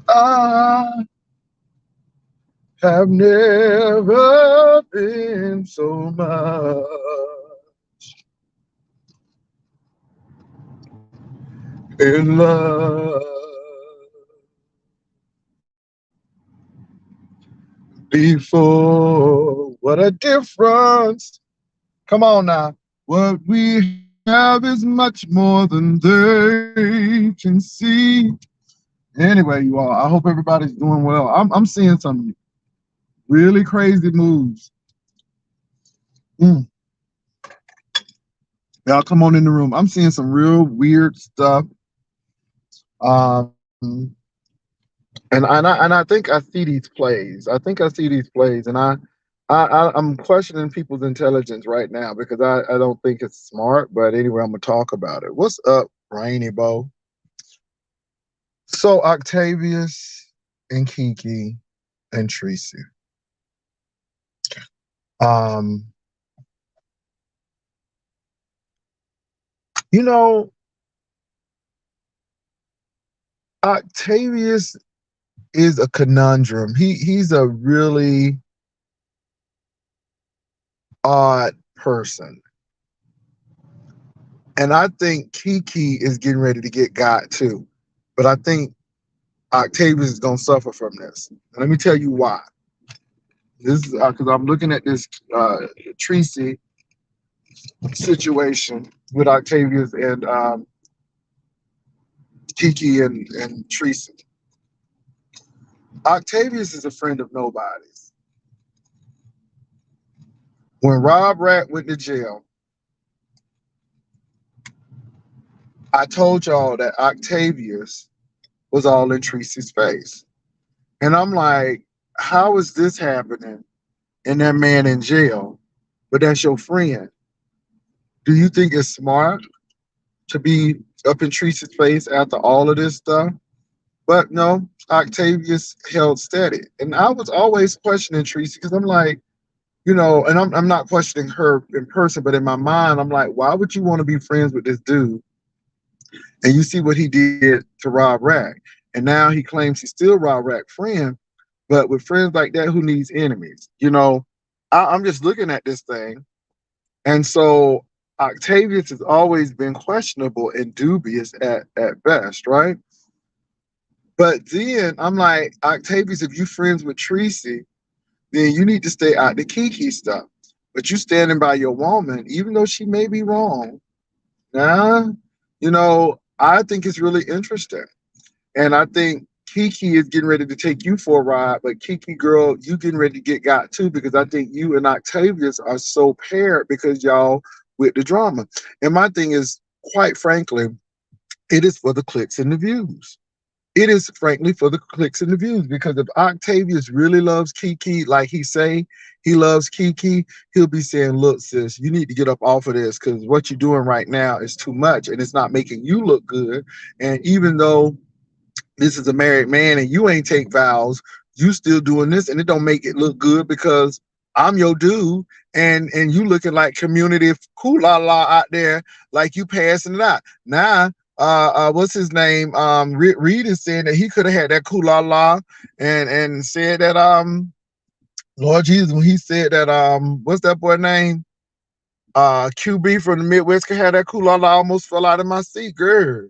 I have never been so much in love before. What a difference. Come on now. What we have is much more than they can see. Anyway, you all, I hope everybody's doing well. I'm seeing some really crazy moves. Mm. Y'all come on in the room. I'm seeing some real weird stuff. Um, and I think I see these plays. I think I see these plays, and I'm questioning people's intelligence right now because I don't think it's smart. But anyway, I'm gonna talk about it. What's up, Rainy Bo? So Octavius and Kiki and Tracy. Um, you know, Octavius is a conundrum. He's a really odd person. And I think Kiki is getting ready to get got too. But I think Octavius is gonna suffer from this. And let me tell you why. This is because I'm looking at this Tracy situation with Octavius and Kiki and Tracy. Octavius is a friend of nobody's. When Rob Rat went to jail, I told y'all that Octavius was all in Tracy's face. And I'm like, how is this happening? And that man in jail, but that's your friend. Do you think it's smart to be up in Tracy's face after all of this stuff? But no, Octavius held steady. And I was always questioning Tracy because I'm like, and I'm not questioning her in person, but in my mind, I'm like, why would you want to be friends with this dude? And you see what he did to Rob Rack. And now he claims he's still Rob Rack's friend, but with friends like that, who needs enemies? I'm just looking at this thing. And so Octavius has always been questionable and dubious at best, right? But then I'm like, Octavius, if you friends with Tracy, then you need to stay out the Kiki stuff. But you standing by your woman, even though she may be wrong. Nah, I think it's really interesting. And I think Kiki is getting ready to take you for a ride, but Kiki girl, you getting ready to get got too, because I think you and Octavius are so paired because y'all with the drama. And my thing is, quite frankly, it is for the clicks and the views. It is frankly for the clicks and the views, because if Octavius really loves Kiki, like he say he loves Kiki, he'll be saying, look, sis, you need to get up off of this because what you're doing right now is too much and it's not making you look good. And even though this is a married man and you ain't take vows, you still doing this and it don't make it look good because I'm your dude and you looking like community cool la la out there, like you passing it out. Now what's his name? Reed is saying that he could have had that cool la la and said that Lord Jesus, when he said that what's that boy name? QB from the Midwest could have that cool la la, almost fell out of my seat, girl.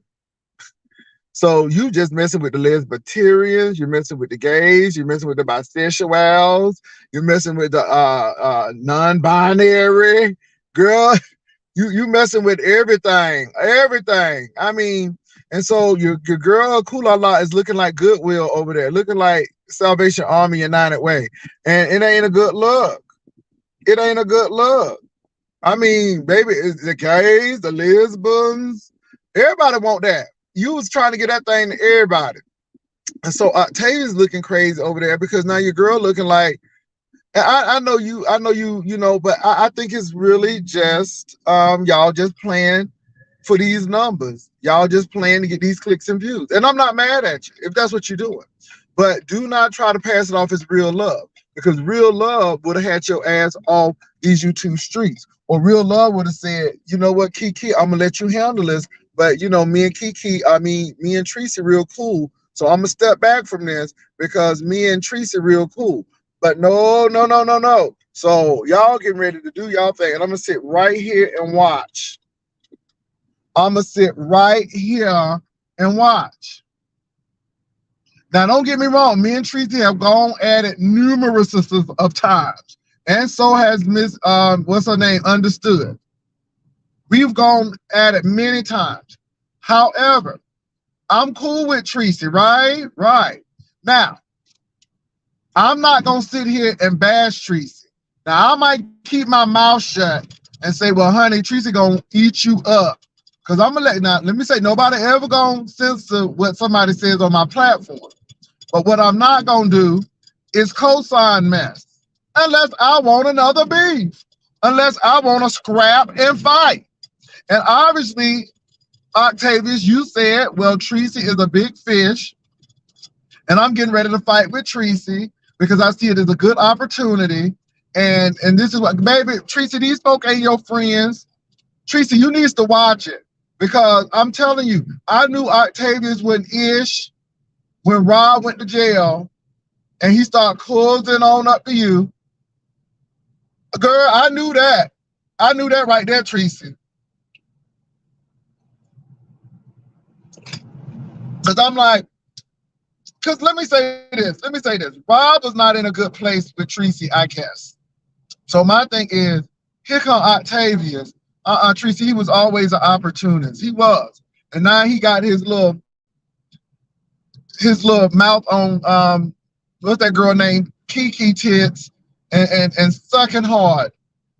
So you just messing with the lesbians, you're messing with the gays, you're messing with the bisexuals, you're messing with the non-binary, girl. You messing with everything, everything. I mean, and so your girl Kulala is looking like Goodwill over there, looking like Salvation Army United Way, and it ain't a good look. It ain't a good look. I mean, baby, it's the gays, the lesbians, everybody want that. You was trying to get that thing to everybody. And so Octavia's looking crazy over there because now your girl looking like, I know you, but I think it's really just y'all just playing for these numbers. Y'all just playing to get these clicks and views. And I'm not mad at you if that's what you're doing. But do not try to pass it off as real love, because real love would have had your ass off these YouTube streets. Or real love would have said, you know what, Kiki, I'm gonna let you handle this. But me and Kiki, me and Tracy real cool. So I'm gonna step back from this because me and Tracy real cool. But no, no, no, no, no. So y'all getting ready to do y'all thing, and I'm gonna sit right here and watch. I'm gonna sit right here and watch. Now, don't get me wrong. Me and Tracy have gone at it numerous of times, and so has Miss what's her name? Understood. We've gone at it many times. However, I'm cool with Tracy, right? Right. Now, I'm not gonna sit here and bash Tracy. Now, I might keep my mouth shut and say, well, honey, Tracy gonna eat you up. Because I'm gonna let me say nobody ever gonna censor what somebody says on my platform. But what I'm not gonna do is co-sign mess. Unless I want another beef. Unless I want to scrap and fight. And obviously, Octavius, you said, well, Tracy is a big fish, and I'm getting ready to fight with Tracy because I see it as a good opportunity. And this is what, baby, Tracy, these folk ain't your friends. Tracy, you need to watch it because I'm telling you, I knew Octavius when Rob went to jail, and he started closing on up to you. Girl, I knew that. I knew that right there, Tracy. Because I'm like, because let me say this. Rob was not in a good place with Tracy, I guess. So my thing is, here come Octavius. Tracy, he was always an opportunist. He was. And now he got his little mouth on what's that girl named? Kiki tits and sucking hard.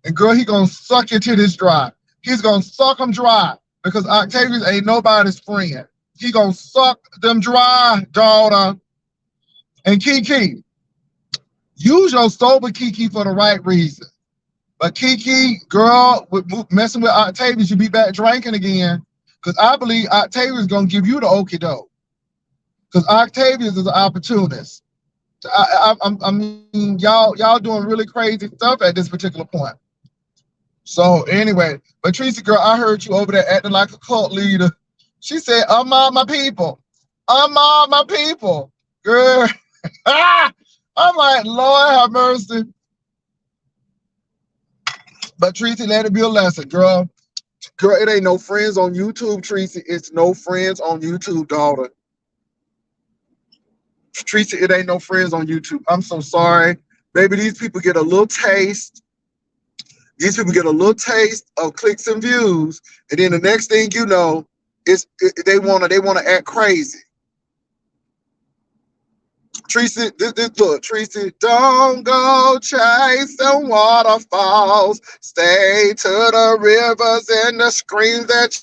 And girl, he gonna suck your titties dry. He's gonna suck them dry because Octavius ain't nobody's friend. He gonna suck them dry, daughter. And Kiki, use your sober Kiki for the right reason. But Kiki, girl, messing with Octavius, you be back drinking again. Because I believe Octavius is gonna give you the okie doke. Because Octavius is an opportunist. I mean, y'all doing really crazy stuff at this particular point. So anyway, but Tracy, girl, I heard you over there acting like a cult leader. She said, I'm all my people. I'm all my people. Girl. I'm like, Lord have mercy. But Tracy, let it be a lesson, girl. Girl, it ain't no friends on YouTube, Tracy. It's no friends on YouTube, daughter. Tracy, it ain't no friends on YouTube. I'm so sorry. Baby, these people get a little taste. These people get a little taste of clicks and views. And then the next thing you know, they wanna act crazy. Tracy, look, Tracy, don't go chasing waterfalls. Stay to the rivers and the streams that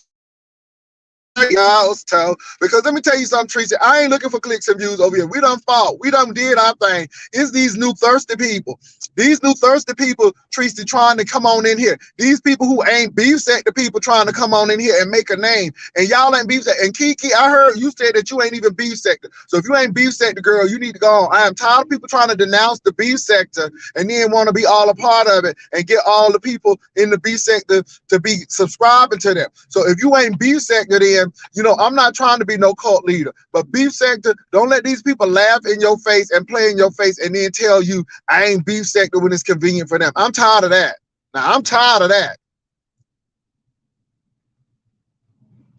y'all's toe. Because let me tell you something, Tracy, I ain't looking for clicks and views over here. We done fought. We done did our thing. It's these new thirsty people. These new thirsty people, Tracy, trying to come on in here. These people who ain't beef sector people trying to come on in here and make a name. And y'all ain't beef sector. And Kiki, I heard you said that you ain't even beef sector. So if you ain't beef sector, girl, you need to go on. I am tired of people trying to denounce the beef sector and then want to be all a part of it and get all the people in the beef sector to be subscribing to them. So if you ain't beef sector, then you know, I'm not trying to be no cult leader, but beef sector, don't let these people laugh in your face and play in your face and then tell you I ain't beef sector when it's convenient for them. I'm tired of that. Now, I'm tired of that.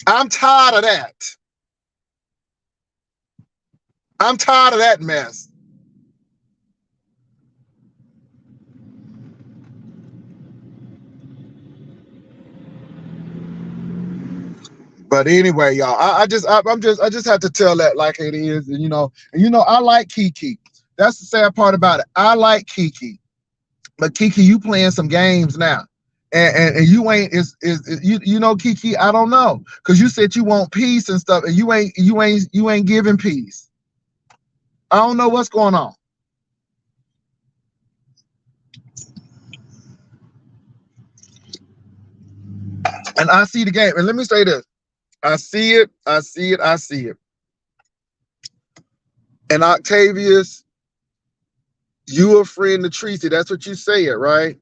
I'm tired of that. I'm tired of that mess. But anyway, y'all, I just have to tell that like it is, and I like Kiki. That's the sad part about it. I like Kiki, but Kiki, you playing some games now, and you ain't Kiki. I don't know, because you said you want peace and stuff, and you ain't giving peace. I don't know what's going on. And I see the game, and let me say this. I see it. And Octavius, you a friend to Tracy. That's what you say it, right?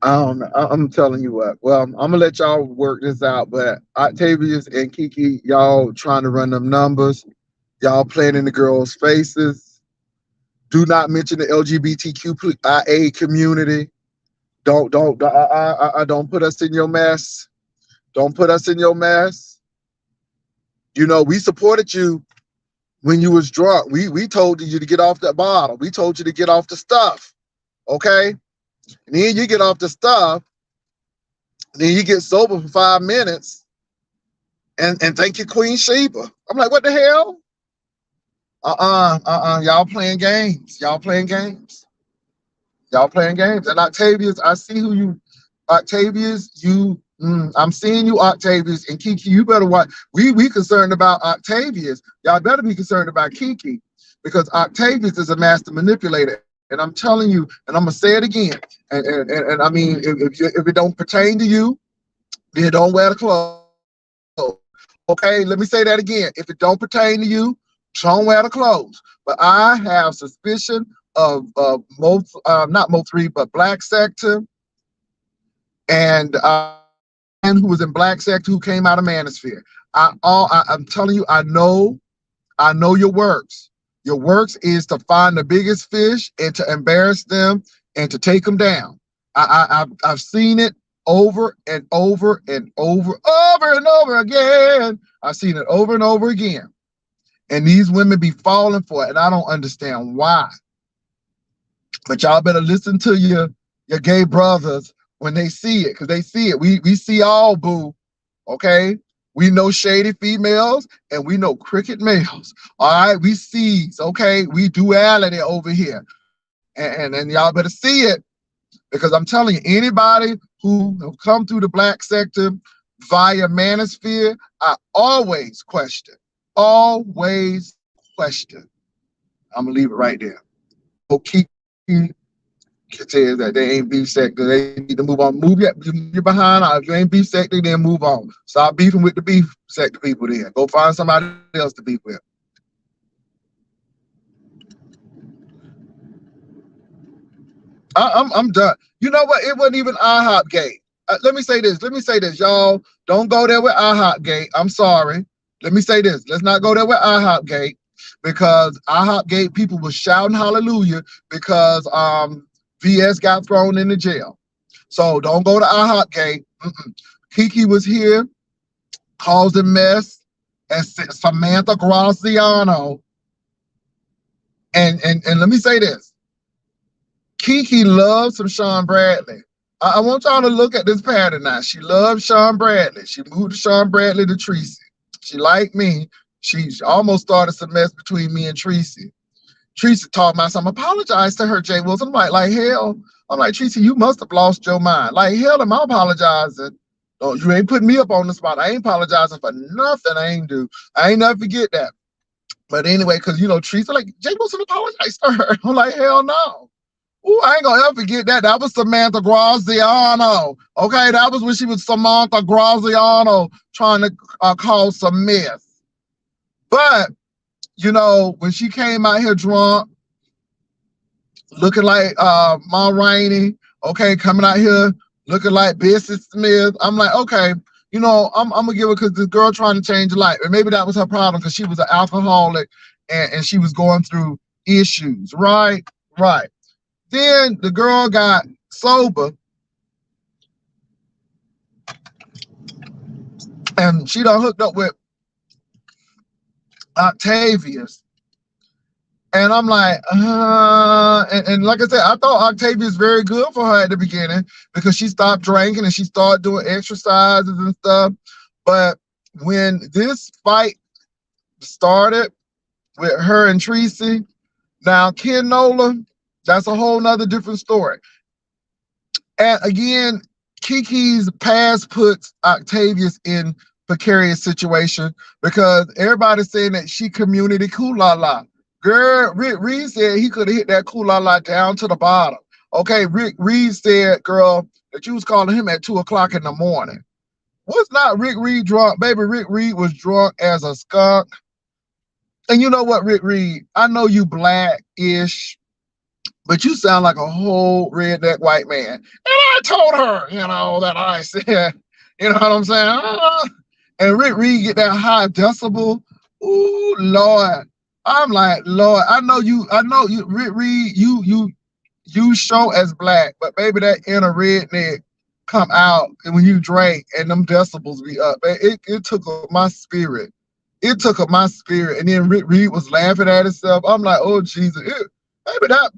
I'm telling you what. Well, I'm gonna let y'all work this out. But Octavius and Kiki, y'all trying to run them numbers. Y'all playing in the girls' faces. Do not mention the LGBTQIA community. Don't put us in your mess. Don't put us in your mess. You know, we supported you when you was drunk. We told you to get off that bottle. We told you to get off the stuff. Okay? And then you get off the stuff, then you get sober for 5 minutes and thank you, Queen Sheba. I'm like, what the hell? Y'all playing games. Y'all playing games. Y'all playing games. And Octavius, I see who you, Octavius, I'm seeing you, Octavius, and Kiki, you better watch. We concerned about Octavius. Y'all better be concerned about Kiki because Octavius is a master manipulator. And I'm telling you, and I'm gonna say it again. And I mean, if it don't pertain to you, then don't wear the clothes. Okay, let me say that again. If it don't pertain to you, don't wear the clothes. But I have suspicion of not Mo3, but Black Sector, and who was in Black Sector who came out of Manosphere. I'm telling you, I know your works. Your works is to find the biggest fish and to embarrass them and to take them down. I've seen it over and over and over and over again. I've seen it over and over again. And these women be falling for it, and I don't understand why. But y'all better listen to your gay brothers when they see it, because they see it. We see all, boo. Okay? We know shady females and we know cricket males. All right, we see, okay, we duality over here. And y'all better see it, because I'm telling you, anybody who have come through the Black Sector via Manosphere, I always question. Always question. I'm gonna leave it right there. Okay, says that they ain't beef sector. They need to move on. Move your behind. If you ain't beef sector, then move on. Stop beefing with the beef sector people. Then go find somebody else to beef with. I'm done. You know what? It wasn't even IHOP gate. Let me say this, y'all. Don't go there with IHOP gate. I'm sorry. Let me say this. Let's not go there with IHOP gate, because IHOP gate people were shouting hallelujah because VS got thrown into jail. So don't go to IHOP gate. Kiki was here causing mess, and Samantha Graziano. And let me say this. Kiki loves some Sean Bradley. I want y'all to look at this pattern now. She loves Sean Bradley. She moved Sean Bradley to Tracy. She liked me. She almost started some mess between me and Tracy. Tracy talking about something. Apologize to her, Jay Wilson. I'm like hell. I'm like, Tracy, you must have lost your mind. Like, hell, am I apologizing? No, you ain't putting me up on the spot. I ain't apologizing for nothing I ain't do. I ain't never forget that. But anyway, because, you know, Tracy, like, Jay Wilson apologized to her. I'm like, hell no. Ooh, I ain't gonna ever forget that. That was Samantha Graziano. Okay, that was when she was Samantha Graziano trying to cause some mess. But, you know, when she came out here drunk, looking like Ma Rainey, okay, coming out here looking like Bessie Smith, I'm like, okay, you know, I'm gonna give her, because this girl trying to change her life. And maybe that was her problem, because she was an alcoholic and she was going through issues, right? Right. Then the girl got sober and she done hooked up with Octavius. And I'm like, and like I said, I thought Octavius very good for her at the beginning, because she stopped drinking and she started doing exercises and stuff. But when this fight started with her and Tracy, now Ken Nola, that's a whole nother different story. And again, Kiki's past puts Octavius in precarious situation, because everybody's saying that she community la. Girl, Rick Reed said he could have hit that la down to the bottom. Okay, Rick Reed said, girl, that you was calling him at 2 o'clock in the morning. Was not Rick Reed drunk? Baby, Rick Reed was drunk as a skunk. And you know what, Rick Reed? I know you black-ish. but you sound like a whole redneck white man. And I told her, that I said, you know what I'm saying? And Rick Reed get that high decibel. Ooh, Lord. I'm like, Lord, I know you, Rick Reed, you show as black, but baby, that inner redneck come out and when you drink and them decibels be up. It took up my spirit. It took up my spirit. And then Rick Reed was laughing at himself. I'm like, oh Jesus.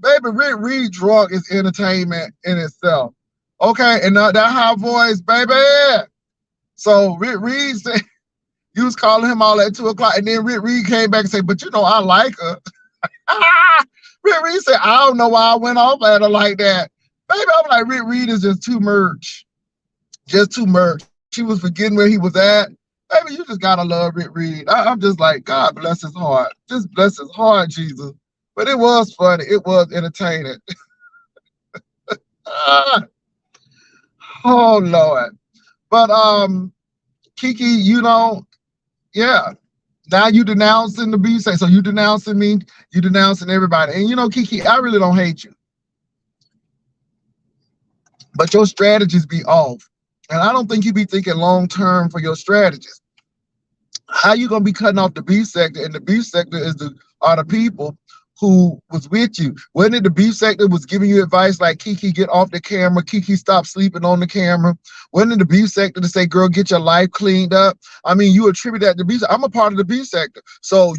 Baby, Rick Reed drunk is entertainment in itself. Okay, and that high voice, baby. So Rick Reed said you was calling him all at 2 o'clock, and then Rick Reed came back and said, but I like her. Rick Reed said, I don't know why I went off at her like that. Baby, I'm like, Rick Reed is just too much. Just too much. She was forgetting where he was at. Baby, you just gotta love Rick Reed. I'm just like, God bless his heart. Just bless his heart, Jesus. But it was funny. It was entertaining. Oh Lord. But Kiki, yeah. Now you denouncing the beef section. So you denouncing me, you denouncing everybody. And Kiki, I really don't hate you. But your strategies be off. And I don't think you be thinking long term for your strategies. How you gonna be cutting off the beef sector? And the beef sector are the people who was with you. Wasn't it the beef sector was giving you advice like, Kiki, get off the camera, Kiki, stop sleeping on the camera? Wasn't it the beef sector to say, girl, get your life cleaned up? I mean, you attribute that to beef sector. I'm a part of the beef sector. So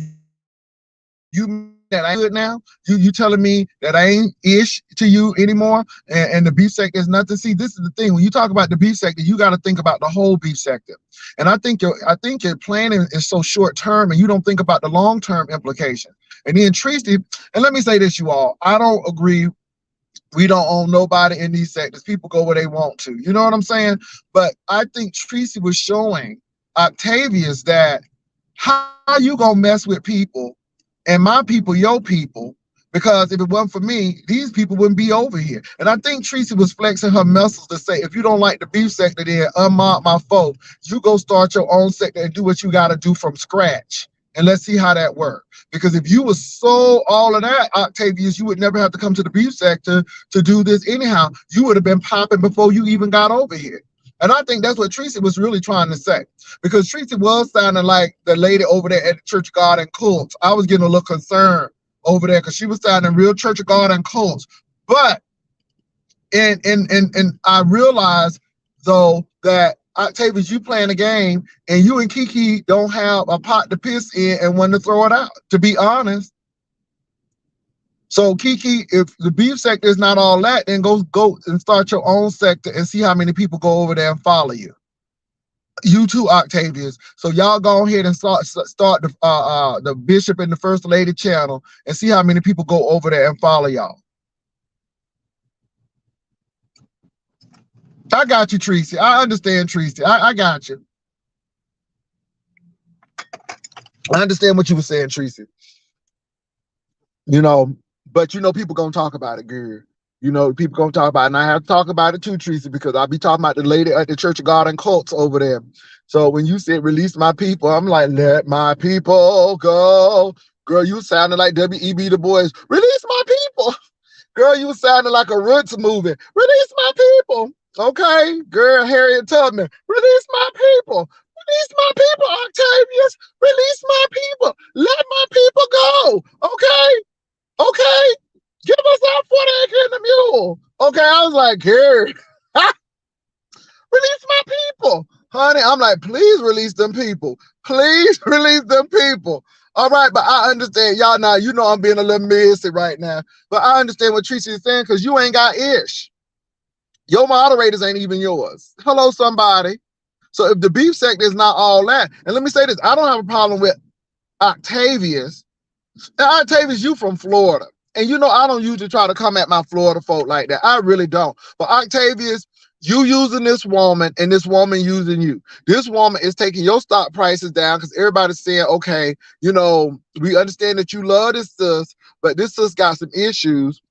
you that I ain't good now? You telling me that I ain't ish to you anymore? And the beef sector is nothing. See, this is the thing. When you talk about the beef sector, you got to think about the whole beef sector. And I think your planning is so short term, and you don't think about the long term implications. And then Tracy, and let me say this, you all, I don't agree. We don't own nobody in these sectors. People go where they want to. You know what I'm saying? But I think Tracy was showing Octavius that how you gonna mess with people and my people, your people, because if it wasn't for me, these people wouldn't be over here. And I think Tracy was flexing her muscles to say, if you don't like the beef sector, then unmark my foe. You go start your own sector and do what you got to do from scratch. And let's see how that works. Because if you was so all of that, Octavius, you would never have to come to the beef sector to do this anyhow. You would have been popping before you even got over here. And I think that's what Tracy was really trying to say. Because Tracy was sounding like the lady over there at the Church of God and Cults. I was getting a little concerned over there because she was sounding real Church of God and Cults. But and I realized though that Octavius, you playing a game and you and Kiki don't have a pot to piss in and one to throw it out, to be honest. So Kiki, if the beef sector is not all that, then go and start your own sector and see how many people go over there and follow you. You too, Octavius. So y'all go ahead and start the Bishop and the First Lady channel and see how many people go over there and follow y'all. I got you, Tracy. I understand, Tracy. I got you. I understand what you were saying, Tracy. But people gonna talk about it, girl. People gonna talk about it, and I have to talk about it too, Tracy, because I'll be talking about the lady at the Church of God and Cults over there. So when you said release my people, I'm like, let my people go. Girl, you sounded like W.E.B. Du Bois. Release my people. Girl, you sounded like a Roots movie. Release my people. Okay, girl, Harriet Tubman. Release my people. Release my people, Octavius. Release my people. Let my people go. Okay. Give us our 40 acre and the mule. Okay, I was like, here. Release my people. Honey, I'm like, please release them people. Please release them people. All right, but I understand. Y'all now, I'm being a little messy right now. But I understand what Tracy is saying because you ain't got ish. Your moderators ain't even yours. Hello, somebody. So if the beef sector is not all that, and let me say this, I don't have a problem with Octavius. Now, Octavius, you from Florida. And I don't usually try to come at my Florida folk like that. I really don't. But Octavius, you using this woman and this woman using you. This woman is taking your stock prices down because everybody's saying, okay, we understand that you love this sis, but this sis got some issues.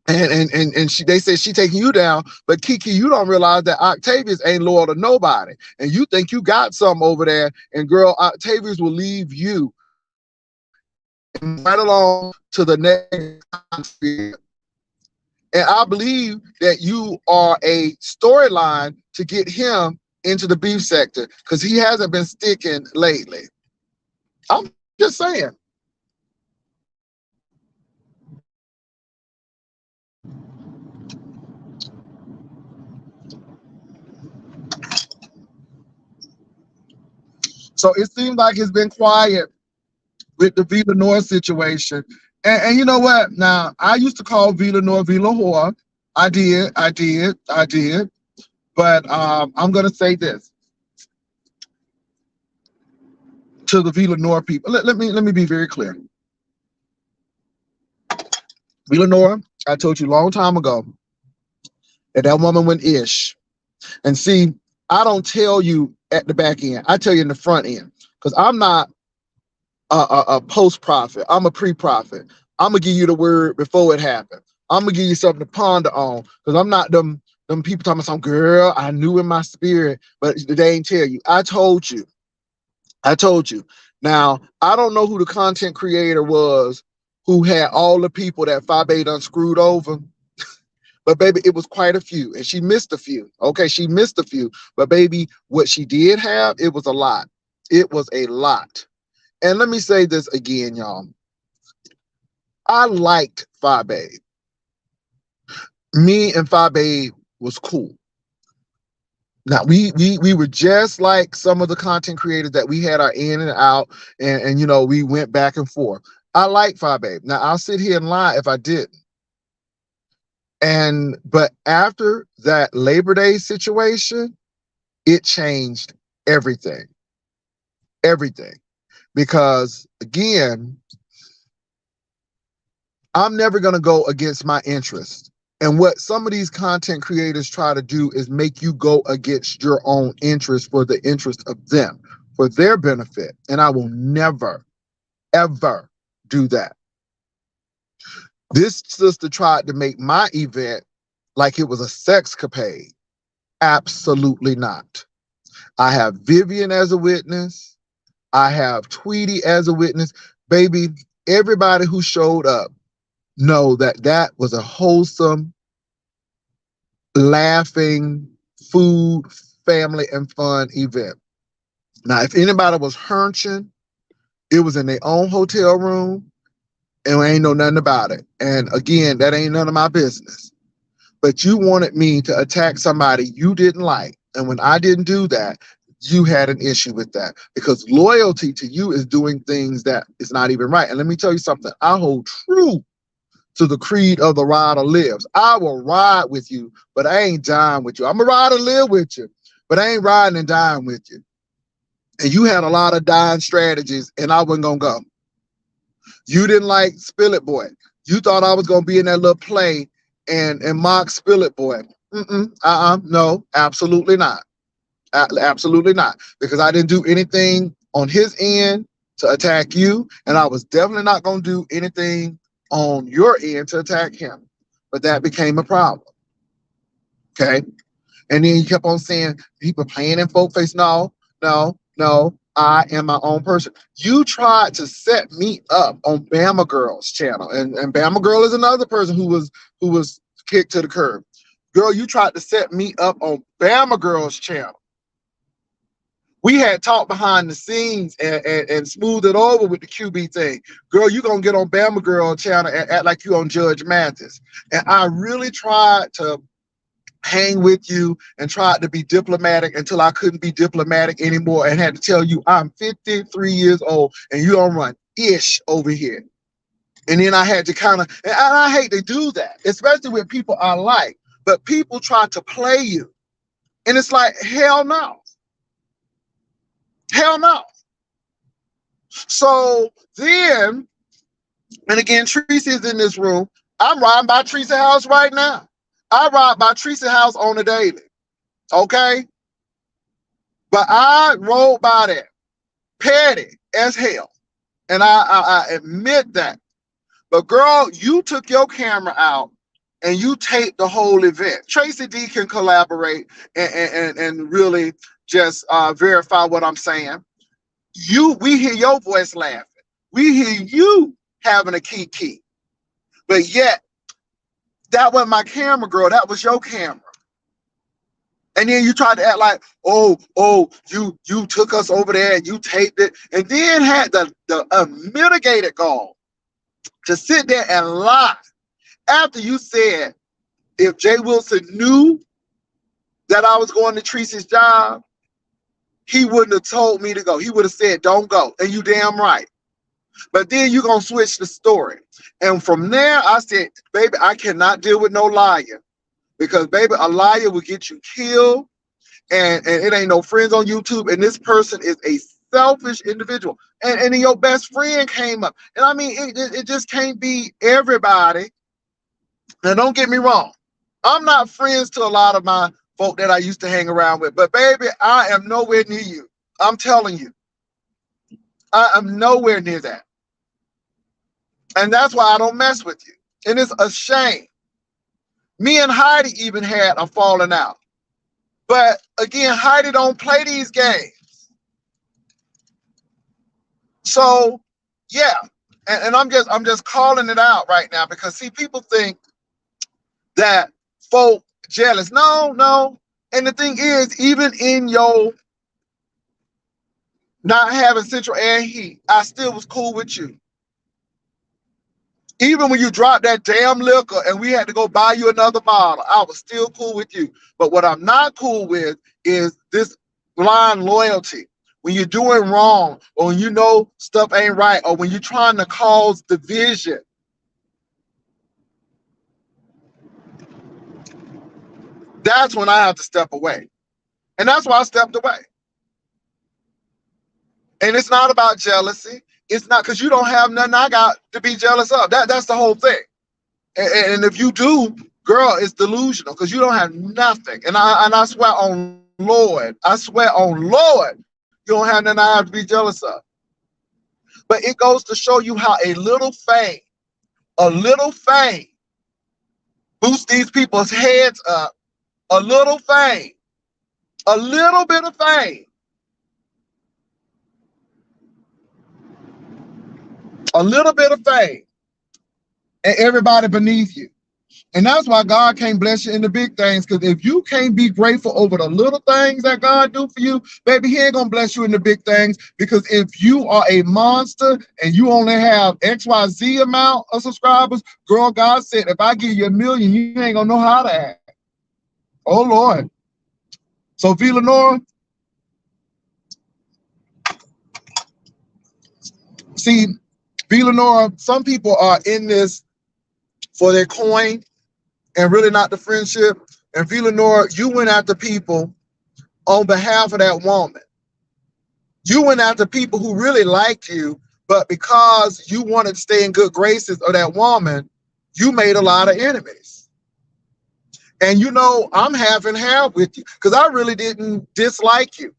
And they say she taking you down, but Kiki, you don't realize that Octavius ain't loyal to nobody, and you think you got some over there, and girl, Octavius will leave you right along to the next. And I believe that you are a storyline to get him into the beef sector because he hasn't been sticking lately. I'm just saying. So it seems like it's been quiet with the Villanor situation. And you know what? Now, I used to call Villanor Villanor. I did. But I'm going to say this to the Villanor people. Let me be very clear. Villanor, I told you a long time ago that woman went ish. And see, I don't tell you at the back end. I tell you in the front end because I'm not a post prophet. I'm a pre prophet. I'm gonna give you the word before it happened. I'm gonna give you something to ponder on because I'm not them people talking about some girl. I knew in my spirit, but they ain't tell you. I told you. I told you. Now I don't know who the content creator was who had all the people that Fabe done screwed over. But baby, it was quite a few, and she missed a few. Okay, she missed a few, but baby, what she did have, it was a lot. It was a lot. And let me say this again, y'all. I liked Fabe. Me and Fabe was cool. Now we were just like some of the content creators that we had our in and out, and you know we went back and forth. I like Fabe. Now I'll sit here and lie if I didn't. But after that Labor Day situation, it changed everything. Everything. Because again, I'm never going to go against my interest. And what some of these content creators try to do is make you go against your own interest for the interest of them, for their benefit. And I will never, ever do that. This sister tried to make my event like it was a sexcapade. Absolutely not. I have Vivian as a witness. I have Tweety as a witness. Baby, everybody who showed up know that that was a wholesome, laughing, food, family, and fun event. Now, if anybody was hunching, it was in their own hotel room, and I ain't know nothing about it. And again, that ain't none of my business. But you wanted me to attack somebody you didn't like. And when I didn't do that, you had an issue with that because loyalty to you is doing things that is not even right. And let me tell you something. I hold true to the creed of the rider lives. I will ride with you, but I ain't dying with you. I'm a ride and live with you, but I ain't riding and dying with you. And you had a lot of dying strategies, and I wasn't going to go. You didn't like Spill It Boy. You thought I was going to be in that little play and mock Spill It Boy. No, absolutely not. Absolutely not. Because I didn't do anything on his end to attack you, and I was definitely not going to do anything on your end to attack him. But that became a problem. Okay? And then he kept on saying, people playing in folk face. No. I am my own person. You tried to set me up on Bama Girl's channel. And Bama Girl is another person who was kicked to the curb. Girl, you tried to set me up on Bama Girl's channel. We had talked behind the scenes and smoothed it over with the QB thing. Girl, you gonna get on Bama Girl channel and act like you on Judge Mathis. And I really tried to hang with you and tried to be diplomatic until I couldn't be diplomatic anymore and had to tell you I'm 53 years old and you don't run ish over here. And then I had to kind of, and I hate to do that, especially with people I like, but people try to play you. And it's like, hell no. Hell no. So then, and again, Tracy is in this room. I'm riding by Tracy's house right now. I ride by Tracy's house on a daily. Okay? But I rode by there. Petty as hell. And I admit that. But girl, you took your camera out and you taped the whole event. Tracy D can collaborate and really just verify what I'm saying. We hear your voice laughing. We hear you having a key. But yet, That wasn't my camera, girl. That was your camera. And then you tried to act like, oh, you took us over there and you taped it, and then had the mitigated gall to sit there and lie after you said if Jay Wilson knew that I was going to Teresa's job, he wouldn't have told me to go. He would have said, don't go. And you damn right. But then you're going to switch the story. And from there, I said, baby, I cannot deal with no liar. Because, baby, a liar will get you killed. And it ain't no friends on YouTube. And this person is a selfish individual. And then your best friend came up. And I mean, it just can't be everybody. Now, don't get me wrong. I'm not friends to a lot of my folk that I used to hang around with. But, baby, I am nowhere near you. I'm telling you. I am nowhere near that. And that's why I don't mess with you. And it's a shame. Me and Heidi even had a falling out. But again, Heidi don't play these games. So, yeah. And I'm just calling it out right now because see, people think that folk jealous. No. And the thing is, even in your not having central air and heat, I still was cool with you. Even when you dropped that damn liquor and we had to go buy you another bottle, I was still cool with you. But what I'm not cool with is this blind loyalty. When you're doing wrong, or when you know stuff ain't right, or when you're trying to cause division. That's when I have to step away. And that's why I stepped away. And it's not about jealousy. It's not because you don't have nothing I got to be jealous of. That's the whole thing. And if you do, girl, it's delusional because you don't have nothing. And I swear on Lord, you don't have nothing I have to be jealous of. But it goes to show you how a little fame boosts these people's heads up. A little fame, a little bit of fame, a little bit of fame, and everybody beneath you. And that's why God can't bless you in the big things. Because if you can't be grateful over the little things that God do for you, baby, he ain't gonna bless you in the big things. Because if you are a monster and you only have XYZ amount of subscribers, girl, God said, if I give you 1 million, you ain't gonna know how to act. Oh Lord. So V. Lenora, see, V. Lenora, some people are in this for their coin and really not the friendship. And V. Lenora, you went after people on behalf of that woman. You went after people who really liked you, but because you wanted to stay in good graces of that woman, you made a lot of enemies. And you know, I'm half and half with you because I really didn't dislike you.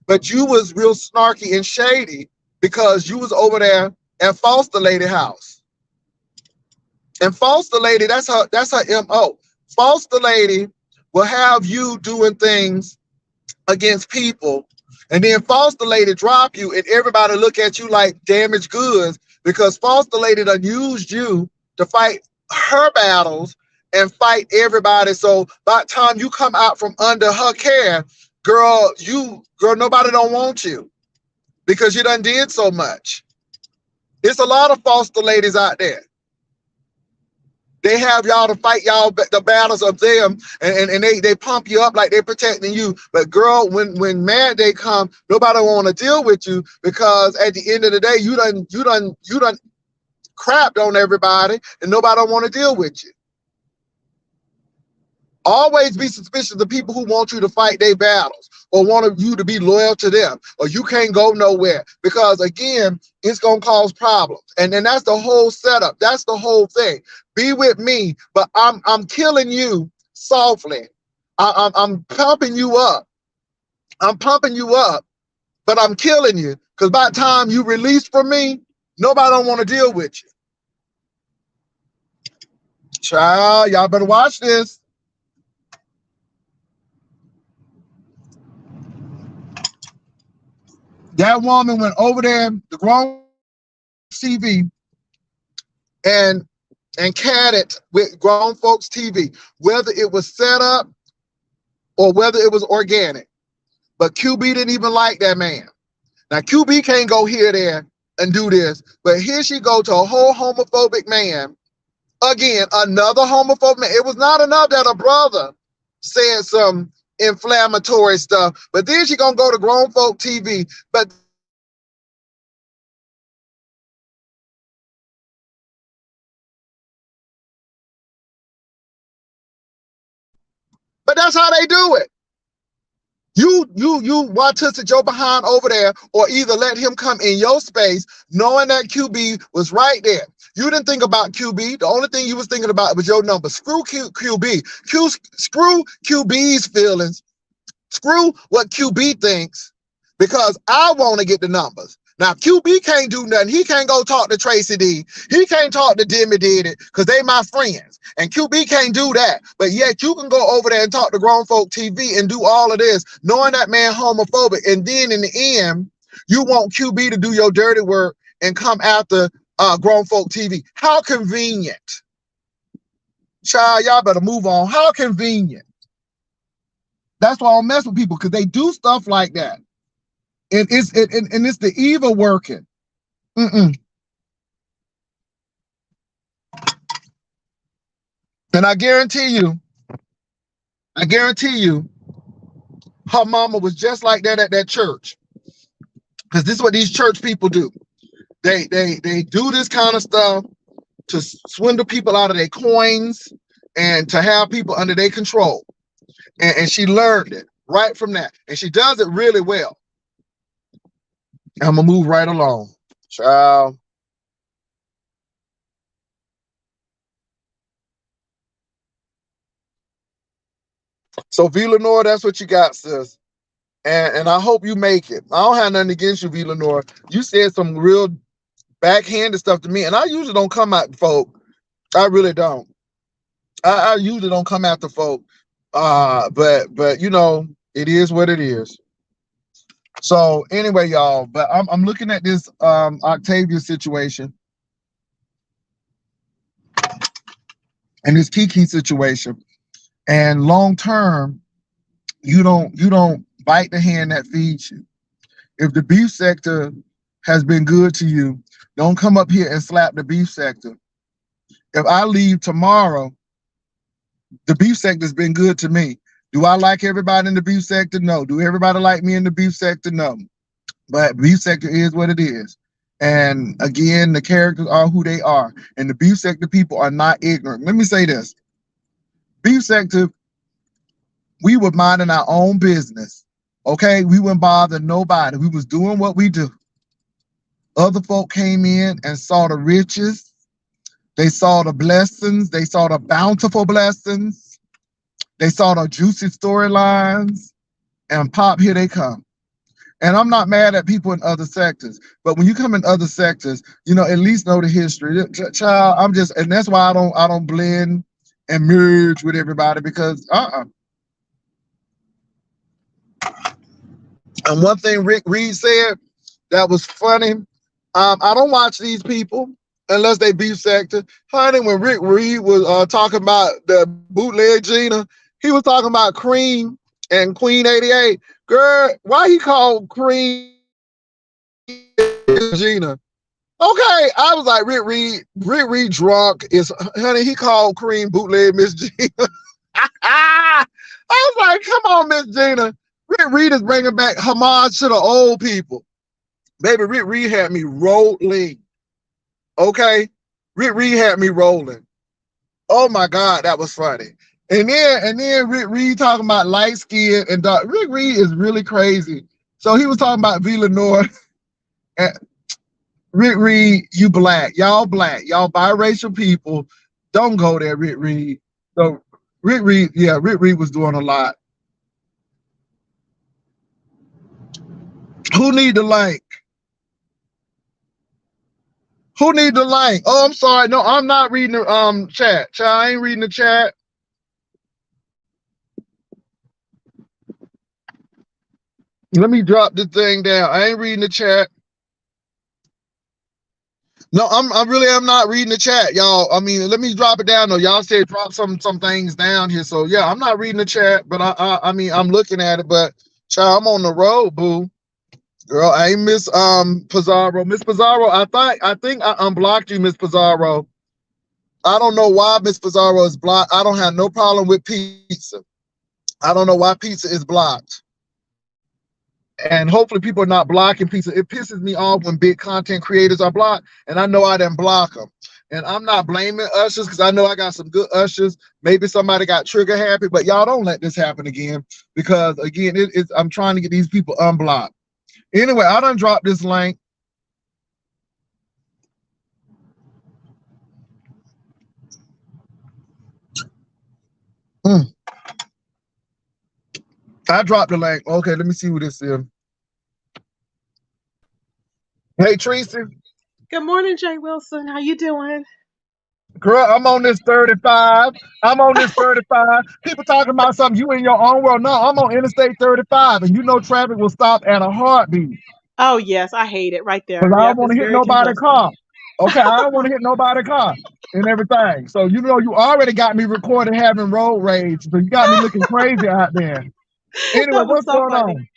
But you was real snarky and shady because you was over there at Foster Lady house. And Foster Lady, that's her MO. Foster Lady will have you doing things against people, and then Foster Lady drop you, and everybody look at you like damaged goods because Foster Lady done used you to fight her battles and fight everybody. So by the time you come out from under her care, girl, nobody don't want you because you done did so much. There's a lot of Foster Ladies out there. They have y'all to fight y'all the battles of them, and they pump you up like they're protecting you. But girl, when mad day come, nobody want to deal with you because at the end of the day, you done crapped on everybody, and nobody don't want to deal with you. Always be suspicious of people who want you to fight their battles or want you to be loyal to them, or you can't go nowhere because again, it's gonna cause problems. And then that's the whole setup. That's the whole thing. Be with me, but I'm killing you softly. I'm pumping you up. I'm pumping you up, but I'm killing you because by the time you release from me, nobody don't want to deal with you. Child, y'all better watch this. That woman went over there, the grown TV, and and catted with grown folks TV, whether it was set up or whether it was organic. But QB didn't even like that man. Now QB can't go here, there, and do this, but here she go to a whole homophobic man. Again, another homophobic man. It was not enough that a brother said some inflammatory stuff, but then she gonna go to grown folk TV. But that's how they do it. You watch to Joe behind over there, or either let him come in your space, knowing that QB was right there. You didn't think about QB. The only thing you was thinking about was your number. Screw QB. Screw QB's feelings. Screw what QB thinks, because I want to get the numbers. Now, QB can't do nothing. He can't go talk to Tracy D. He can't talk to Demi Did It, because they my friends. And QB can't do that. But yet you can go over there and talk to Grown Folk TV and do all of this, knowing that man homophobic. And then in the end, you want QB to do your dirty work and come after Grown Folk TV. How convenient. Child, y'all better move on. How convenient. That's why I don't mess with people, because they do stuff like that. And it's the evil working. And I guarantee you, her mama was just like that at that church. Because this is what these church people do. They do this kind of stuff to swindle people out of their coins and to have people under their control. And she learned it right from that. And she does it really well. I'm going to move right along. Child. So, V. Lenore, that's what you got, sis. And I hope you make it. I don't have nothing against you, V. Lenore. You said some real backhanded stuff to me, and I usually don't come at folk. I really don't. I usually don't come after folk. But you know, it is what it is. So anyway, y'all, but I'm looking at this Octavia situation and this Kiki situation, and long term, you don't bite the hand that feeds you. If the beef sector has been good to you, don't come up here and slap the beef sector. If I leave tomorrow, the beef sector's been good to me. Do I like everybody in the beef sector? No. Do everybody like me in the beef sector? No. But beef sector is what it is. And again, the characters are who they are. And the beef sector people are not ignorant. Let me say this. Beef sector, we were minding our own business. Okay? We wouldn't bother nobody. We was doing what we do. Other folk came in and saw the riches. They saw the blessings. They saw the bountiful blessings. They saw the juicy storylines, and pop, here they come. And I'm not mad at people in other sectors, but when you come in other sectors, you know, at least know the history. Child, and that's why I don't blend and merge with everybody, because And one thing Rick Reed said that was funny. I don't watch these people unless they beef sector. Honey, when Rick Reed was talking about the bootleg Gina, he was talking about Cream and Queen 88. Girl, why he called Cream Gina? Okay, I was like, Rick Reed drunk is, honey, he called Cream bootleg Miss Gina. I was like, come on, Miss Gina. Rick Reed is bringing back homage to the old people. Baby, Rick Reed had me rolling. Okay? Rick Reed had me rolling. Oh my God, that was funny. And then Rick Reed talking about light skin and dark. Rick Reed is really crazy. So he was talking about V. Lenore. And Rick Reed, you black. Y'all biracial people. Don't go there, Rick Reed. So Rick Reed was doing a lot. Who need the like? Who need the like? Oh, I'm sorry. No, I'm not reading the chat. I ain't reading the chat. Let me drop this thing down. I ain't reading the chat. No, I really am not reading the chat, y'all. I mean, let me drop it down though. Y'all said drop some things down here. So yeah, I'm not reading the chat, but I mean I'm looking at it, but child, I'm on the road, boo. Girl, I ain't Miss Pizarro. Miss Pizarro, I think I unblocked you, Miss Pizarro. I don't know why Miss Pizarro is blocked. I don't have no problem with pizza. I don't know why pizza is blocked. And hopefully people are not blocking pizza. It pisses me off when big content creators are blocked, and I know I didn't block them. And I'm not blaming ushers because I know I got some good ushers. Maybe somebody got trigger happy, but y'all don't let this happen again because again, I'm trying to get these people unblocked. Anyway, I done dropped this link. Mm, I dropped the link. Okay, let me see who this is. Hey Tracy, Good morning, Jay Wilson. How you doing? girl, I'm on this 35. I'm on this 35. People talking about something you in your own world. No, I'm on Interstate 35, and you know traffic will stop at a heartbeat. Oh yes, I hate it right there. Because I don't Yep, want it's to hit very nobody congested. car. Okay, I don't want to hit nobody car and everything. So you know you already got me recorded having road rage. So you got me looking crazy out there. Anyway, That was what's so going funny. on?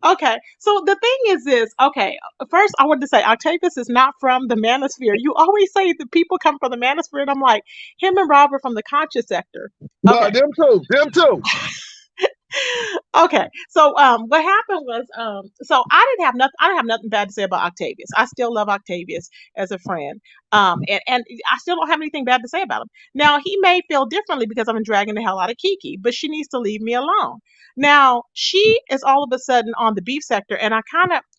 Okay, so the thing is this. Okay, first I wanted to say Octavius is not from the manosphere. You always say the people come from the manosphere, and I'm like, him and Rob are from the conscious sector. Well, Okay, them too. Them too. okay. So what happened was so I didn't have nothing bad to say about Octavius. I still love Octavius as a friend. And I still don't have anything bad to say about him. Now he may feel differently because I've been dragging the hell out of Kiki, but she needs to leave me alone. Now she is all of a sudden on the beef sector, and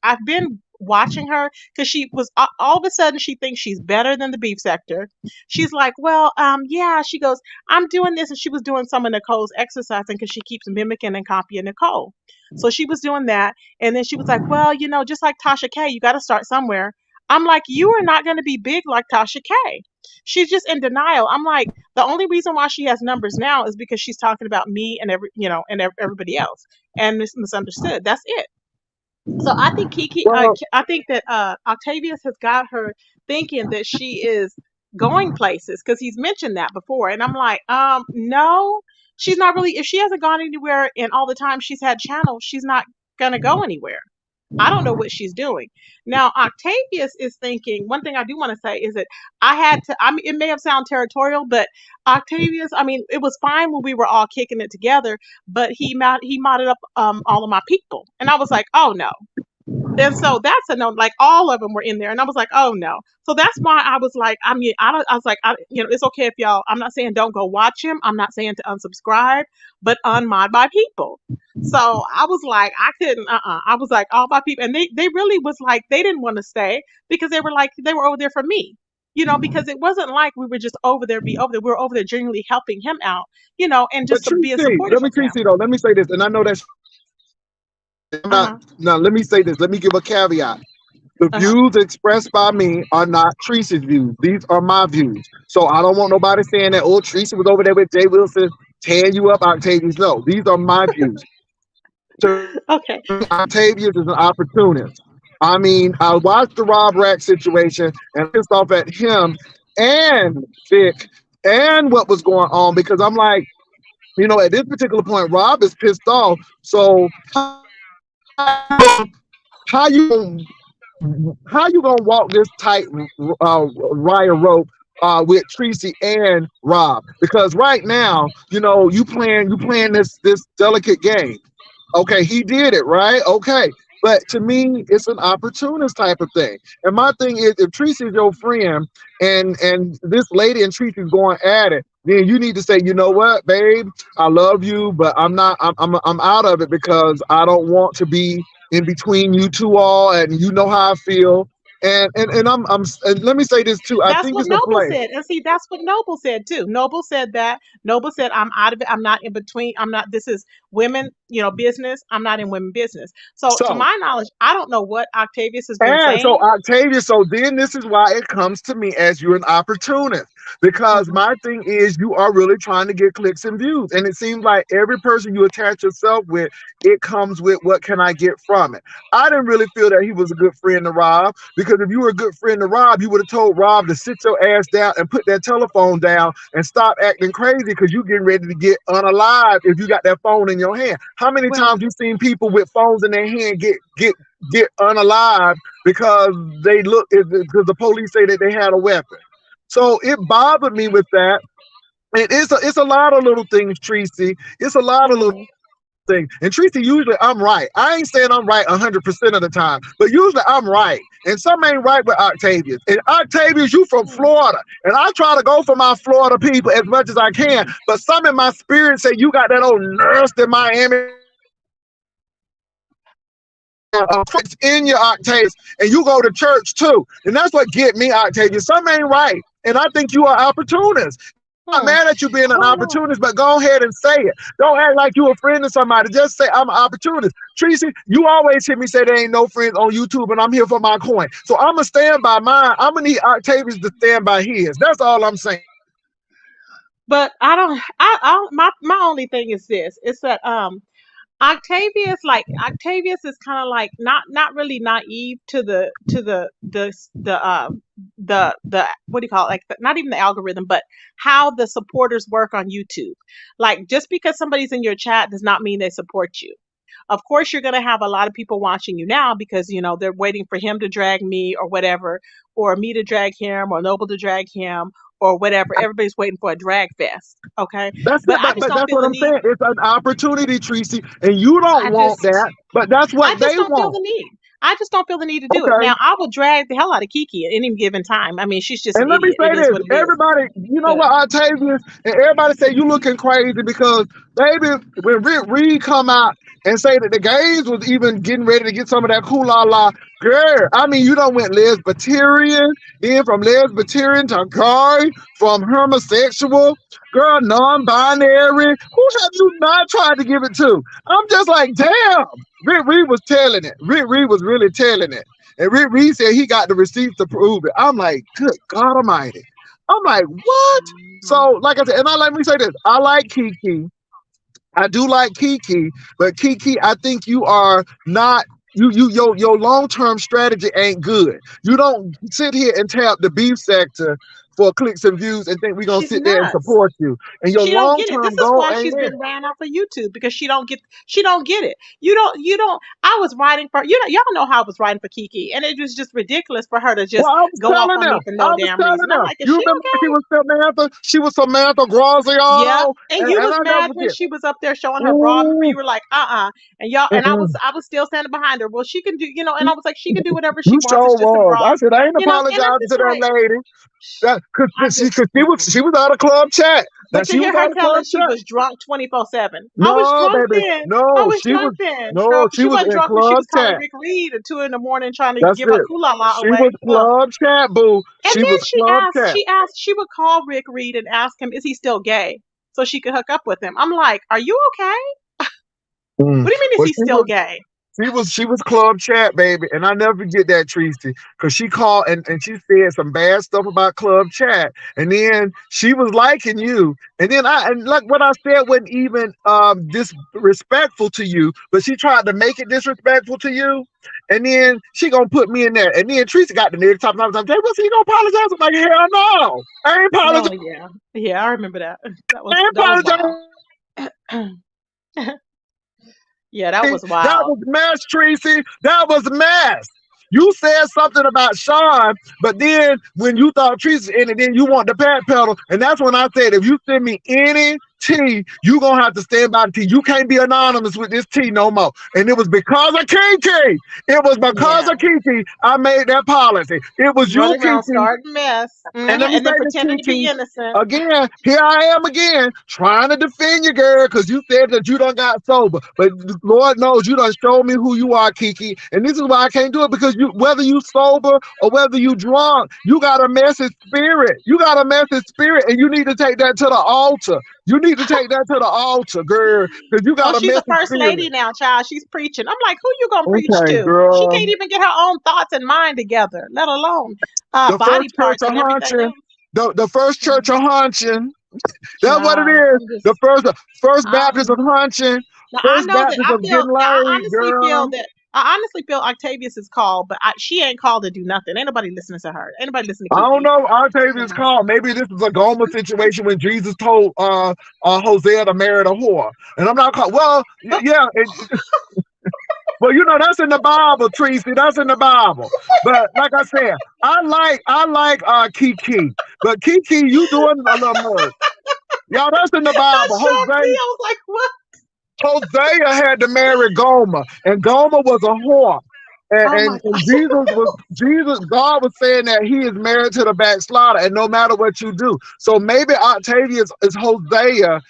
I've been watching her because she was all of a sudden she thinks she's better than the beef sector. She's like, well, yeah, she goes, I'm doing this. And she was doing some of Nicole's exercising because she keeps mimicking and copying Nicole. So she was doing that. And then she was like, well, just like Tasha K, you got to start somewhere. I'm like, you are not going to be big like Tasha K. She's just in denial. I'm like, the only reason why she has numbers now is because she's talking about me and everybody else and misunderstood. That's it. So I think Well, I think that Octavius has got her thinking that she is going places because he's mentioned that before, and I'm like, no, she's not really. If she hasn't gone anywhere in all the time she's had channels, she's not gonna go anywhere. I don't know what she's doing. Now, Octavius is thinking, one thing I do want to say is that I mean, it may have sounded territorial, but Octavius, I mean, it was fine when we were all kicking it together, but he modded up all of my people. And I was like, oh no. And so that's a no, like all of them were in there. And I was like, oh no. So that's why I was like, I mean, I don't, I was like, it's okay if y'all, I'm not saying don't go watch him. I'm not saying to unsubscribe, but unmod my people. So I was like, I couldn't, I was like, all my people. And they really was like, they didn't want to stay because they were like, they were over there for me. Because it wasn't like we were just over there, be over there. We were over there genuinely helping him out, and but just being Tracy, supportive let me of him. Tracy though. Let me say this, and I know that's I'm Uh not. huh. Now, let me say this. Let me give a caveat. The Uh huh. views expressed by me are not Tracy's views. These are my views. So I don't want nobody saying that, oh, Tracy was over there with Jay Wilson tearing you up, Octavius. No, these are my views. To me, Okay. Octavius is an opportunist. I mean, I watched the Rob Rack situation and pissed off at him and Vic and what was going on because I'm like, at this particular point, Rob is pissed off. So how you gonna how you gonna walk this tight wire rope with Tracy and Rob? Because right now, you playing this delicate game. Okay, he did it, right? Okay. But to me, it's an opportunist type of thing. And my thing is, if Tracy's your friend and this lady and Tracy's going at it, then you need to say, you know what, babe, I love you, but I'm not. I'm out of it because I don't want to be in between you two all, and you know how I feel. And and let me say this too. I That's think what it's a Noble play. said. And see, that's what Noble said too. Noble said that. Noble said, I'm out of it. I'm not in between. I'm not, this is women, business. I'm not in women business. So to So my knowledge, I don't know what Octavius has been And so saying. Octavia, so then this is why it comes to me as you're an opportunist. because Hmm. my thing is you are really trying to get clicks and views. And it seems like every person you attach yourself with, it comes with what can I get from it. I didn't really feel that he was a good friend to Rob, because if you were a good friend to Rob, you would have told Rob to sit your ass down and put that telephone down and stop acting crazy, because you getting ready to get unalive if you got that phone in your hand. How many Well, times you seen people with phones in their hand get unalive because they look, because the police say that they had a weapon? So it bothered me with that. And it's a lot of little things, Tracy. It's a lot of little mhm. things. And Tracy, usually I'm right. I ain't saying I'm right 100% of the time, but usually I'm right. And some ain't right with Octavius. And Octavius, you from Hmm. Florida. And I try to go for my Florida people as much as I can. But some in my spirit say you got that old nurse in Miami in your Octavius, and you go to church too. And that's what get me, Octavius. Some ain't right. And I think you are opportunist. I'm Hmm. not mad at you being an Well, no. opportunist, but go ahead and say it. Don't act like you a friend of somebody. Just say I'm an opportunist. Tracy, you always hear me say there ain't no friends on YouTube, and I'm here for my coin. So I'm gonna stand by mine. I'm gonna need Octavius to stand by his. That's all I'm saying. But I don't. My only thing is this: is that Octavius is kind of like not really naive to the what do you call it, like not even the algorithm, but how the supporters work on YouTube. Like, just because somebody's in your chat does not mean they support you. Of course, you're going to have a lot of people watching you now because they're waiting for him to drag me or whatever, or me to drag him, or Noble to drag him, or whatever. Everybody's waiting for a drag fest. Okay, That's but it, I just but don't that's feel what the I'm need. saying. It's an opportunity, Tracy, and you don't I want just that, but that's I what just they don't feel want. the need. I just don't feel the need to do it. Okay. Now, I will drag the hell out of Kiki at any given time. I mean, she's just an And let me idiot. say It is this: what it is. everybody, you know But what, Octavius, and everybody say you looking crazy because, baby, when Rick Reed come out and say that the gays was even getting ready to get some of that cool la la, girl. I mean, you done went lesbian, then from lesbian to gay, from homosexual, girl, non-binary. Who have you not tried to give it to? I'm just like, damn. Rick Reed was telling it. Rick Reed was really telling it. And Rick Reed said he got the receipts to prove it. I'm like, good God Almighty. I'm like, what? mhm. So, like I said, and I let me say this: I like Kiki. I do like Kiki, but Kiki, I think you are not. Your long term strategy ain't good. You don't sit here and tap the beef sector for clicks and views and think we're gonna She's sit there and nuts. support you. And your She don't long get it. This term is goal why ain't she's it. been ran off of YouTube, because she don't get it. You don't. I was writing for y'all know how I was writing for Kiki, and it was just ridiculous for her to Well, just I was go off telling on them. me for I no was damn telling reason. I'm them. like, is You she remember she okay? was Samantha? She was Samantha Yep. Graziano, And you and was I never mad when forget. she was up there showing her bra. Remember, Ooh, you were like, and y'all, and I was mm-mm. I was still standing behind her. Well, she can do, and I was like, she can do whatever she You wants. It's sure just a was. bra, I said I ain't and I'm apologizing just to that like, lady. That I cause just, she was out of club chat. Now but to she hear was her out of telling club she chat. was drunk 24/7. I was No, drunk baby. then. I No, was drunk then. Girl, she she was wasn't in drunk when she club was calling chat. Rick Reed at 2 in the morning trying to That's give her it. kulala She was away. club chat, boo. And She then was club chat. she would call Rick Reed and ask him, is he still gay? So she could hook up with him. I'm like, are you okay? Mm. What do you mean, is Well, he still gay? she was club chat, baby, and I never forget that, Tracy, because she called and she said some bad stuff about club chat, and then she was liking you, and then and like what I said wasn't even disrespectful to you, but she tried to make it disrespectful to you, and then she gonna put me in there, and then Tracy got the nigga top time. Hey, what's he gonna apologize? I'm like, hell no, I ain't apologize. Oh yeah. Yeah, I remember that. That I was ain't that was wild. apologize. Yeah, that was That wild. was mess, Tracy. That was mess. You said something about Sean, but then when you thought Tracy in it, then you want the back pedal. And that's when I said, if you send me any tea, you going to have to stand by the tea. You can't be anonymous with this tea no more. And it was because of Kiki. It was because Yeah. of Kiki I made that policy. It was you, Running around Kiki. starting mess. And let me And say then this, pretending to be Kiki. innocent. Again, here I am again, trying to defend you, girl, because you said that you done got sober. But Lord knows you done showed me who you are, Kiki. And this is why I can't do it, because you, whether you sober or whether you drunk, you got a message spirit. You got a message spirit, and you need to take that to the altar. You need to take that to the altar, girl, because you Oh, got a she's a message first spirit. lady now, child. She's preaching. I'm like, who you gonna preach Okay, to? She girl. can't even get her own thoughts and mind together, let alone The body first church parts of and everything hunting. else. The first church of Hunching. That's what it Child, is. I'm The just, first Baptist of um, Hunching. now I First know that Baptist of getting laid, girl. I honestly feel Octavius is called, but she ain't called to do nothing. Ain't nobody listening to her. Ain't nobody listening to I don't Kiki. know. Octavius Child. called. Maybe this is a Gomer situation when Jesus told Hosea to marry the whore. And I'm not called. Well, Oh, yeah. Well, you know that's in the Bible, Tracy. That's in the Bible. But like I said, I like Kiki. But Kiki, you doing a little much. Y'all, that's in the that Bible. shocked me. I was like, what? Hosea had to marry Gomer, and Gomer was a whore. And, Oh my and, and God was saying that he is married to the backslider, and no matter what you do. So maybe Octavius is Hosea,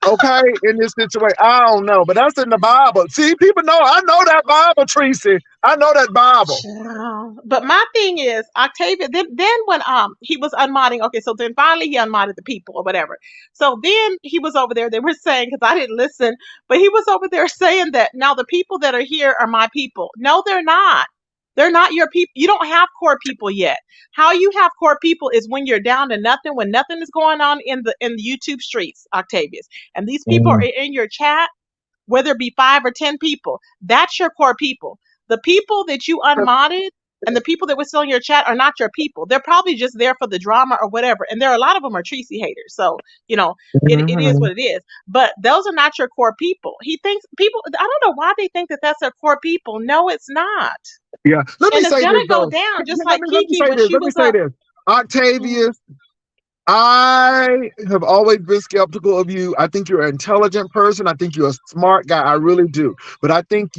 okay, in this situation. I don't know, but that's in the Bible. See, people know, I know that Bible, Tracy. I know that Bible. Child. But my thing is, Octavia. Then when he was unmodding, okay, so then finally he unmodded the people or whatever. So then he was over there. They were saying, because I didn't listen, but he was over there saying that now the people that are here are my people. No, they're not. They're not your people. You don't have core people yet. How you have core people is when you're down to nothing, when nothing is going on in the YouTube streets, Octavius, and these people are Mm. in your chat, whether it be 5 or 10 people, that's your core people. The people that you unmodded and the people that were still in your chat are not your people. They're probably just there for the drama or whatever. And there are a lot of them are Tracy haters. So, you know, it is Mhm. what it is. But those are not your core people. He thinks people, I don't know why they think that that's their core people. No, it's not. Yeah. Let me And it's say going this to go though. down just Let like me let me Kiki say when this. she Let me was say a. this. Mm, Octavius, I have always been skeptical of you. I think you're an intelligent person. I think you're a smart guy. I really do. But I think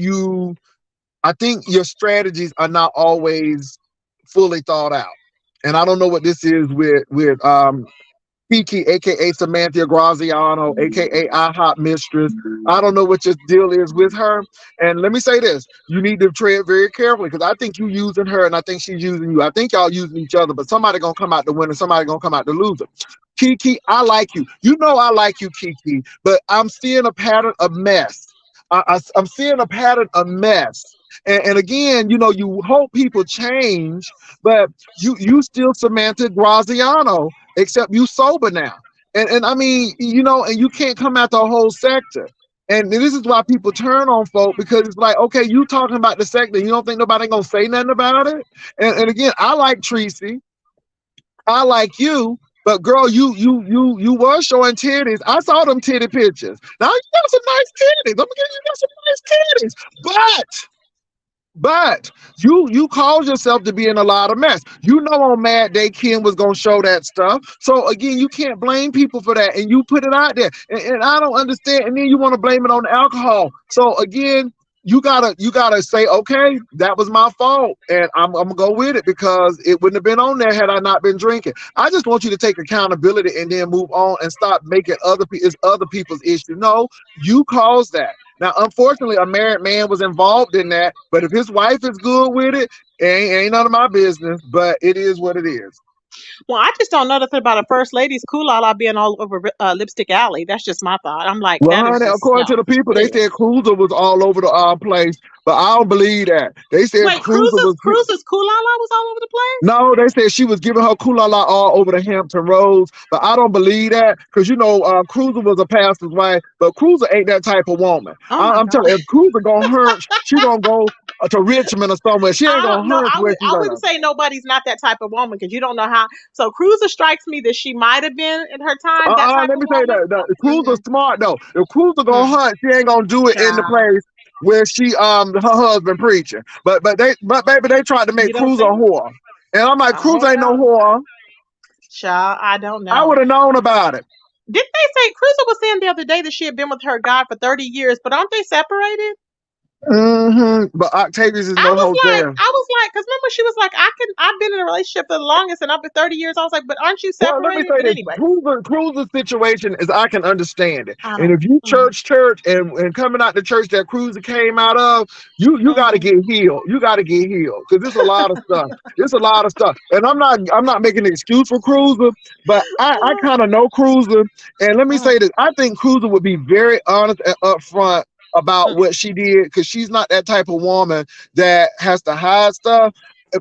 your strategies are not always fully thought out. And I don't know what this is with Kiki, aka Samantha Graziano, aka IHOP Mistress. I don't know what your deal is with her. And let me say this: you need to tread very carefully because I think you using her, and I think she's using you. I think y'all using each other, but somebody gonna come out the winner, somebody gonna come out the loser. Kiki, I like you. You know I like you, Kiki, but I'm seeing a pattern of mess. I'm seeing a pattern of mess. And again, you know, you hope people change, but you still Samantha Graziano, except you sober now. And I mean, you know, and you can't come out the whole sector. And this is why people turn on folk because it's like, okay, you talking about the sector, you don't think nobody gonna say nothing about it? And again, I like Tracy, I like you, but girl, you were showing titties. I saw them titty pictures. Now you got some nice titties. I'm gonna give you got some nice titties, but you caused yourself to be in a lot of mess. You know on Mad Day Kim was gonna show that stuff. So again, you can't blame people for that. And you put it out there. And I don't understand. And then you want to blame it on the alcohol. So again, you gotta say, okay, that was my fault. And I'm gonna go with it because it wouldn't have been on there had I not been drinking. I just want you to take accountability and then move on and stop making it's other people's issue. No, you caused that. Now, unfortunately, a married man was involved in that, but if his wife is good with it, ain't none of my business. But it is what it is. well, I just don't know nothing about a first lady's cool all being all over Lipstick Alley. That's just my thought. I'm like, Well, that is honey, just according no. to the people, they Anyway. said Cruiser was all over the place, but I don't believe that. They said Wait, Cruises Kulala was all over the place? no, they said she was giving her kulala all over the Hampton Roads, but I don't believe that because you know Cruiser was a pastor's wife, but Cruiser ain't that type of woman. Oh my I'm God. telling you, if Cruiser gonna hunch, she gonna go to Richmond or somewhere. She ain't I don't gonna know. hunch where she I gonna. wouldn't say nobody's not that type of woman because you don't know how. So Cruiser strikes me that she might have been in her time that type Let of me tell you woman. that the Cruiser Mm-hmm. smart though. If Cruiser gonna Mm. hunt, she ain't gonna do it in the Child, place where she her husband preaching. But baby they tried to make you don't Cruiser a think? whore, and I'm like I Cruiser don't ain't no know. whore. Child, I don't I know. would have known about it. Didn't they say Cruiser was saying the other day that she had been with her guy for 30 years, but aren't they separated? But Octavius is no Hosea. I was like, because remember she was like, I've been in a relationship for the longest and up to 30 years. I was like, but aren't you Well, let me separated? say But this: anyway, Cruiser situation is I can understand it, I and don't. if you Mm-hmm, church and coming out the church that Cruiser came out of, you got to mm-hmm, get healed. You got to get healed because there's a lot of stuff. There's a lot of stuff, and I'm not making an excuse for Cruiser, but I kind of know Cruiser, and let me mm-hmm, say this: I think Cruiser would be very honest and upfront about what she did because she's not that type of woman that has to hide stuff.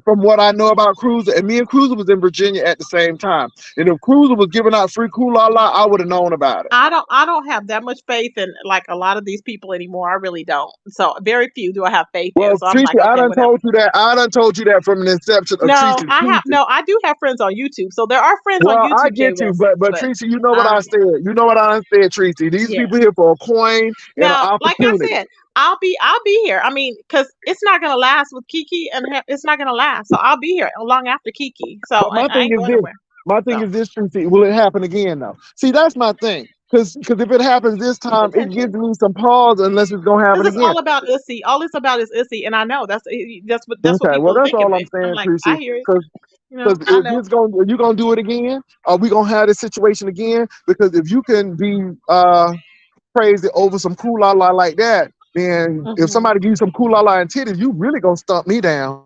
from what I know about Cruiser, and me and Cruiser was in Virginia at the same time. And if Cruiser was giving out free Kula La, I would have known about it. I don't have that much faith in like a lot of these people anymore. I really don't. So very few do I have faith in. Well, So I'm like, Tracy, I okay, done whatever. told you that. I done told you that from the inception of No, Tracy's pieces. no, I do have friends on YouTube. So there are friends on Well, I YouTube, Jay get you, Wilson, but but Tracy, you know what I um said. You know what I said, Tracy. These yeah. people here for a coin and an Now, like I opportunity. said, I'll be here. I mean, because it's not gonna last with Kiki, and it's not gonna last. So I'll be here long after Kiki. So But my I thing ain't is going this. nowhere. My thing So is this, Tracy. Will it happen again though? See, that's my thing. Because if it happens this time, it gives potentially, me some pause unless it's gonna happen because it's again. all about Issy. All it's about is Issy, and I know that's what Okay, well people are that's thinking. all But I'm I'm saying, like, Tracy. I hear it. Because You know, I if know. it's going, are you gonna do it again? Are we gonna have this situation again? Because if you can be crazy over some cool la la like that, then if Hmm. somebody gives you some cool la la and titties, you really gonna stump me down.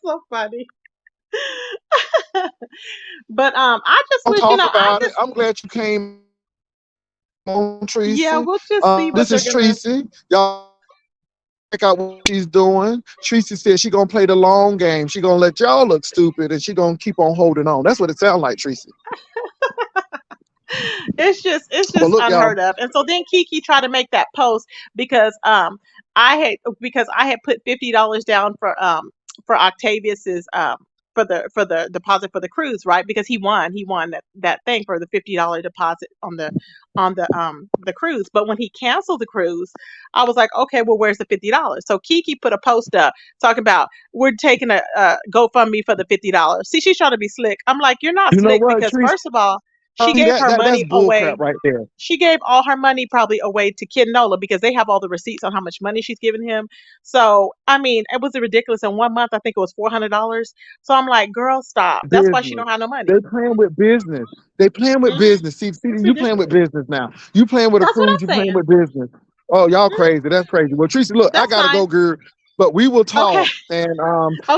So funny. But I just Don't wish, talk I about it. just I'm glad you came on, yeah, Tracy. we'll just see what This they're is gonna. Tracy. Y'all check out what she's doing. Tracy said she gonna play the long game. She gonna let y'all look stupid, and she gonna keep on holding on. That's what it sounds like, Tracy. It's But just look, y'all. unheard of. And so then Kiki tried to make that post because I had put $50 down for Octavius's for the deposit for the cruise, right? Because he won that thing for the $50 deposit on the cruise. But when he canceled the cruise, I was like, okay, well, where's the $50? So Kiki put a post up talking about we're taking a GoFundMe for the $50. See, she's trying to be slick. I'm like, you're not You know slick what, because Tracy? first of all, she See, gave her that's money bull away. crap right there. She gave all her money probably away to Kid Nola because they have all the receipts on how much money she's given him. So I mean, it was ridiculous. In 1 month, I think it was $400. So I'm like, girl, stop. That's why she Business. don't have no money. They playing with business. They playing with Hmm. business. See, It's you playing with ridiculous. business now. You playing with a That's what cruise. You I'm playing saying. with business. Oh, y'all Hmm. crazy. That's crazy. Well, Tracy, look, I That's gotta fine. go, girl. But we will Okay. talk. And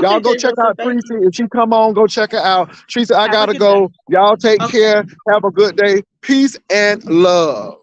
y'all Okay, go Jay check Wilson. out Thank Tracy. you. If she come on, go check her out. Tracy, I Have a gotta good day. go. Y'all take Okay. care. Have a good day. Peace and love.